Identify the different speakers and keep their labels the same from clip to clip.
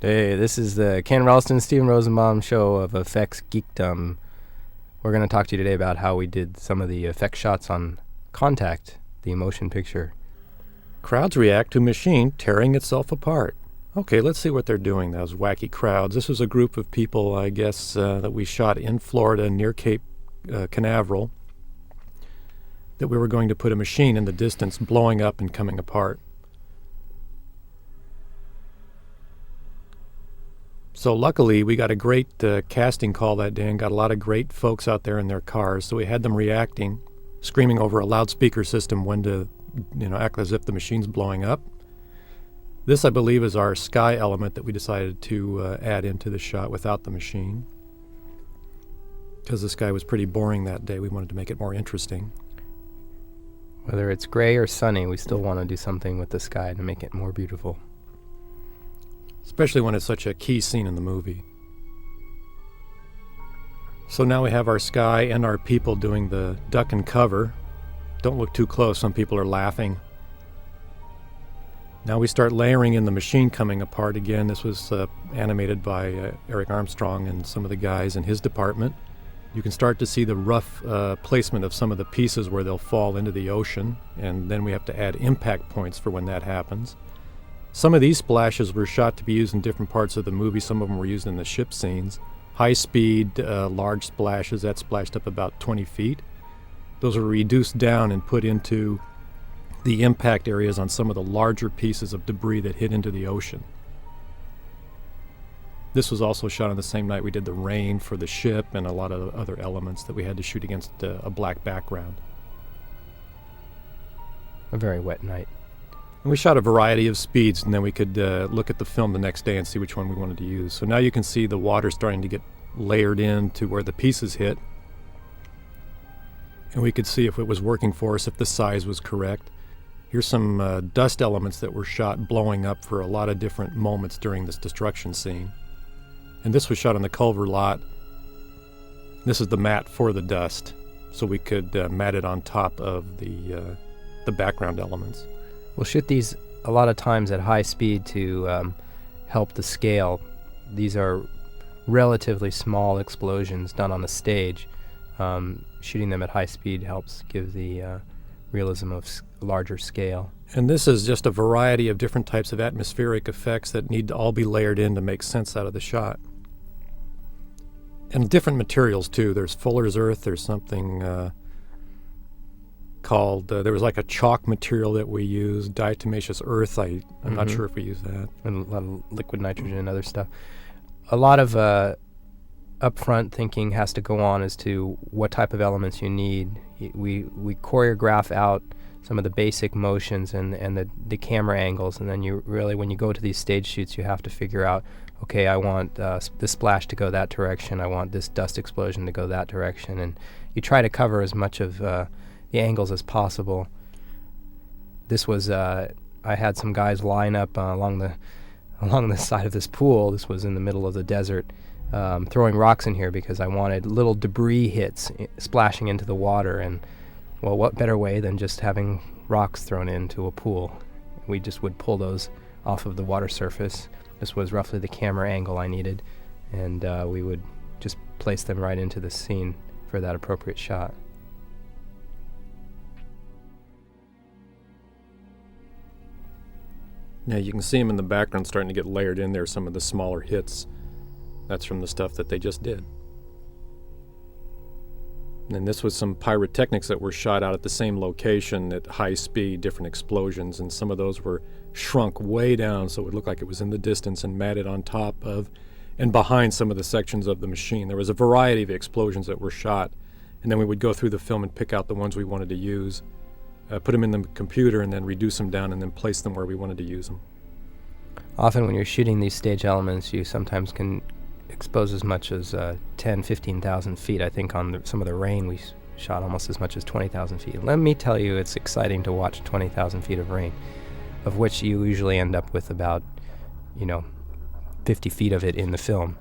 Speaker 1: Hey, this is the Ken Ralston, Stephen Rosenbaum show of Effects Geekdom. We're going to talk to you today about how we did some of the effect shots on Contact, the motion picture.
Speaker 2: Crowds react to machine tearing itself apart. Okay, let's see what they're doing, those wacky crowds. This was a group of people, I guess, that we shot in Florida near Cape Canaveral, that we were going to put a machine in the distance blowing up and coming apart. So luckily, we got a great casting call that day and got a lot of great folks out there in their cars. So we had them reacting, screaming over a loudspeaker system when to, act as if the machine's blowing up. This, I believe, is our sky element that we decided to add into the shot without the machine. Because the sky was pretty boring that day, we wanted to make it more interesting.
Speaker 1: Whether it's gray or sunny, we still want to do something with the sky to make it more beautiful.
Speaker 2: Especially when it's such a key scene in the movie. So now we have our sky and our people doing the duck and cover. Don't look too close, some people are laughing. Now we start layering in the machine coming apart again. This was animated by Eric Armstrong and some of the guys in his department. You can start to see the rough placement of some of the pieces where they'll fall into the ocean, and then we have to add impact points for when that happens. Some of these splashes were shot to be used in different parts of the movie. Some of them were used in the ship scenes. High-speed, large splashes, that splashed up about 20 feet. Those were reduced down and put into the impact areas on some of the larger pieces of debris that hit into the ocean. This was also shot on the same night we did the rain for the ship and a lot of other elements that we had to shoot against a black background.
Speaker 1: A very wet night.
Speaker 2: And we shot a variety of speeds, and then we could look at the film the next day and see which one we wanted to use. So now you can see the water starting to get layered in to where the pieces hit. And we could see if it was working for us, if the size was correct. Here's some dust elements that were shot blowing up for a lot of different moments during this destruction scene. And this was shot on the Culver lot. This is the mat for the dust, so we could mat it on top of the background elements.
Speaker 1: We'll shoot these a lot of times at high speed to help the scale. These are relatively small explosions done on the stage. Shooting them at high speed helps give the realism of larger scale.
Speaker 2: And this is just a variety of different types of atmospheric effects that need to all be layered in to make sense out of the shot. And different materials, too. There's Fuller's Earth. There's something called, there was like a chalk material that we used, diatomaceous earth. I'm not sure if we used that.
Speaker 1: And a lot of liquid nitrogen and other stuff. A lot of upfront thinking has to go on as to what type of elements you need. We choreograph out some of the basic motions and the camera angles, and then you really, when you go to these stage shoots, you have to figure out, okay, I want this splash to go that direction, I want this dust explosion to go that direction, and you try to cover as much of the angles as possible. This was, I had some guys line up along the side of this pool. This was in the middle of the desert, throwing rocks in here because I wanted little debris hits splashing into the water, and well, what better way than just having rocks thrown into a pool? We just would pull those off of the water surface. This was roughly the camera angle I needed, and we would just place them right into the scene for that appropriate shot.
Speaker 2: Yeah, you can see them in the background starting to get layered in there, some of the smaller hits. That's from the stuff that they just did. And this was some pyrotechnics that were shot out at the same location at high speed, different explosions, and some of those were shrunk way down so it would look like it was in the distance and matted on top of and behind some of the sections of the machine. There was a variety of explosions that were shot, and then we would go through the film and pick out the ones we wanted to use, put them in the computer, and then reduce them down and then place them where we wanted to use them.
Speaker 1: Often when you're shooting these stage elements, you sometimes can expose as much as 10, 15,000 feet. I think on some of the rain we shot almost as much as 20,000 feet. Let me tell you, it's exciting to watch 20,000 feet of rain, of which you usually end up with about, 50 feet of it in the film.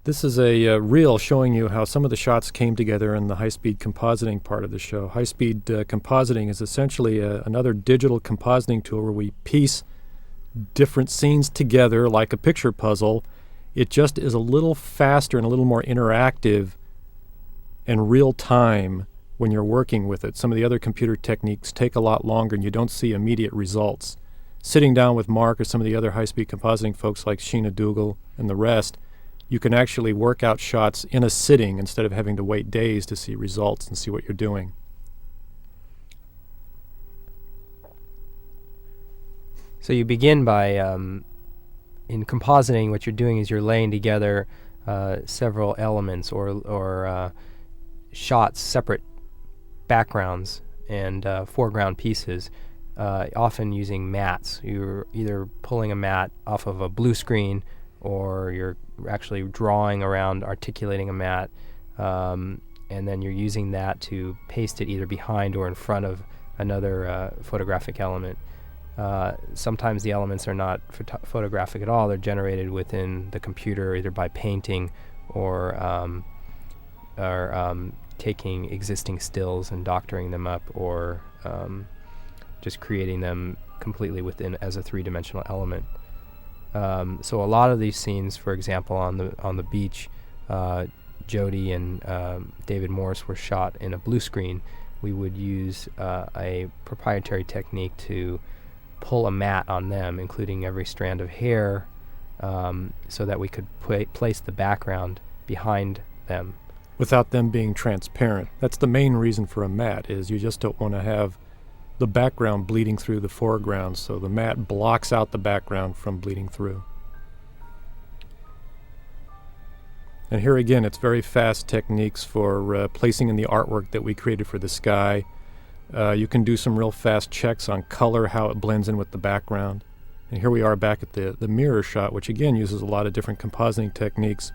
Speaker 2: This is a reel showing you how some of the shots came together in the high-speed compositing part of the show. High-speed compositing is essentially another digital compositing tool where we piece different scenes together like a picture puzzle. It just is a little faster and a little more interactive and real time when you're working with it. Some of the other computer techniques take a lot longer and you don't see immediate results. Sitting down with Mark or some of the other high-speed compositing folks like Sheena Dougal and the rest, you can actually work out shots in a sitting instead of having to wait days to see results and see what you're doing.
Speaker 1: So you begin by, in compositing, what you're doing is you're laying together several elements or shots, separate backgrounds and foreground pieces, often using mats. You're either pulling a mat off of a blue screen or you're actually drawing around, articulating a mat, and then you're using that to paste it either behind or in front of another photographic element. Sometimes the elements are not photographic at all. They're generated within the computer either by painting or taking existing stills and doctoring them up, or just creating them completely within as a three-dimensional element. So a lot of these scenes, for example, on the beach, Jody and David Morris were shot in a blue screen. We would use a proprietary technique to pull a mat on them, including every strand of hair, so that we could place the background behind them.
Speaker 2: Without them being transparent. That's the main reason for a mat, is you just don't want to have the background bleeding through the foreground, so the mat blocks out the background from bleeding through. And here again, it's very fast techniques for placing in the artwork that we created for the sky. You can do some real fast checks on color, how it blends in with the background. And here we are back at the mirror shot, which again uses a lot of different compositing techniques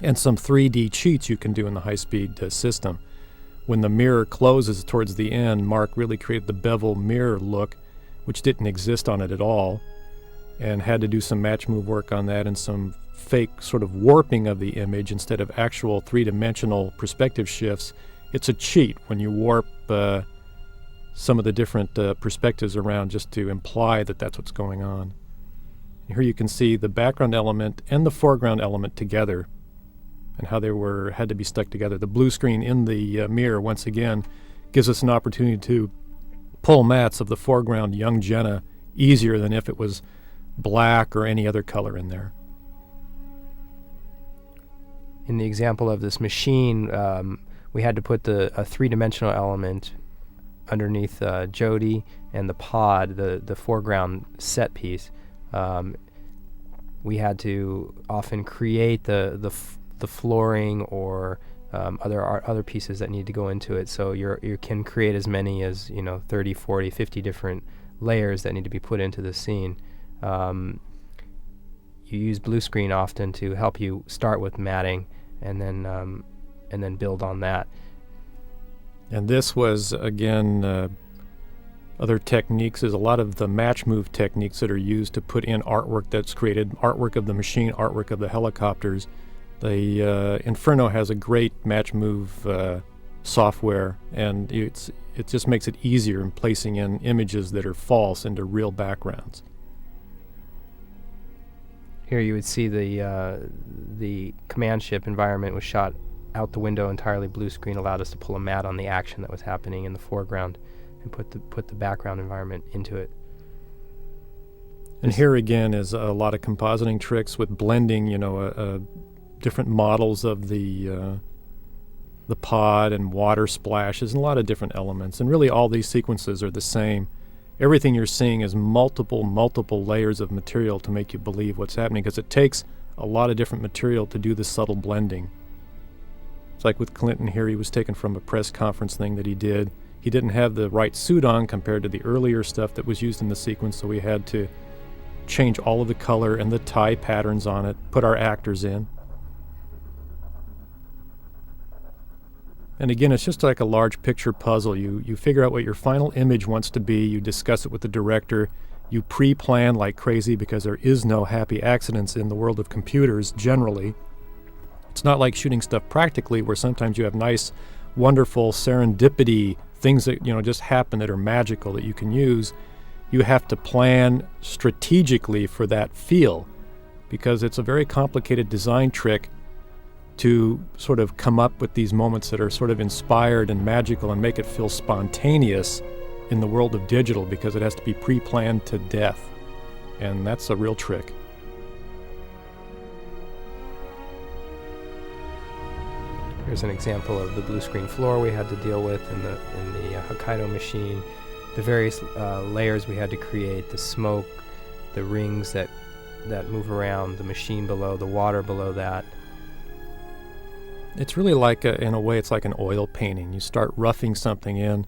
Speaker 2: and some 3D cheats you can do in the high-speed system. When the mirror closes towards the end, Mark really created the bevel mirror look, which didn't exist on it at all, and had to do some match move work on that and some fake sort of warping of the image instead of actual three-dimensional perspective shifts. It's a cheat when you warp some of the different perspectives around just to imply that that's what's going on. And here you can see the background element and the foreground element together and how they had to be stuck together. The blue screen in the mirror, once again, gives us an opportunity to pull mats of the foreground young Jenna easier than if it was black or any other color in there.
Speaker 1: In the example of this machine, we had to put a three-dimensional element underneath Jody and the pod, the foreground set piece. We had to often create the flooring or other pieces that need to go into it. So you can create as many as 30, 40, 50 different layers that need to be put into the scene. You use blue screen often to help you start with matting and then build on that.
Speaker 2: And this was, again, other techniques is a lot of the match move techniques that are used to put in artwork that's created, artwork of the machine, artwork of the helicopters. The Inferno has a great match move software, and it just makes it easier in placing in images that are false into real backgrounds.
Speaker 1: Here you would see the command ship environment was shot out the window entirely. Blue screen allowed us to pull a mat on the action that was happening in the foreground and put the background environment into it.
Speaker 2: And here again is a lot of compositing tricks with blending, different models of the pod and water splashes and a lot of different elements. And really all these sequences are the same. Everything you're seeing is multiple layers of material to make you believe what's happening, because it takes a lot of different material to do the subtle blending. It's like with Clinton here, he was taken from a press conference thing that he did. He didn't have the right suit on compared to the earlier stuff that was used in the sequence, so we had to change all of the color and the tie patterns on it, put our actors in. And again, it's just like a large picture puzzle. You figure out what your final image wants to be, you discuss it with the director, you pre-plan like crazy because there is no happy accidents in the world of computers generally. It's not like shooting stuff practically, where sometimes you have nice, wonderful serendipity, things that just happen that are magical that you can use. You have to plan strategically for that feel, because it's a very complicated design trick to sort of come up with these moments that are sort of inspired and magical and make it feel spontaneous in the world of digital, because it has to be pre-planned to death. And that's a real trick.
Speaker 1: Here's an example of the blue screen floor we had to deal with in the Hokkaido machine. The various layers we had to create, the smoke, the rings that move around, the machine below, the water below that.
Speaker 2: It's really like, in a way, it's like an oil painting. You start roughing something in,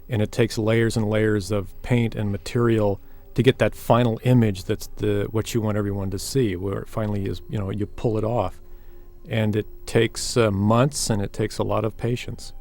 Speaker 2: and it takes layers and layers of paint and material to get that final image that's what you want everyone to see, where it finally is, you pull it off. And it takes months, and it takes a lot of patience.